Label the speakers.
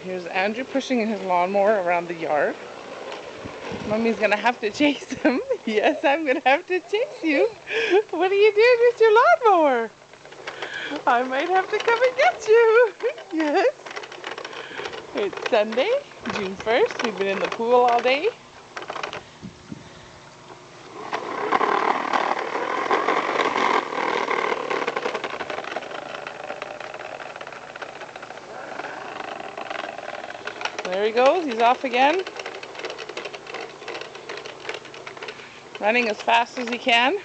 Speaker 1: Here's Andrew pushing his lawnmower around the yard. Mommy's gonna have to chase him. Yes, I'm gonna have to chase you. What are you doing with your lawnmower? I might have to come and get you. Yes. It's Sunday, June 1st. We've been in the pool all day. There he goes. He's off again. Running as fast as he can.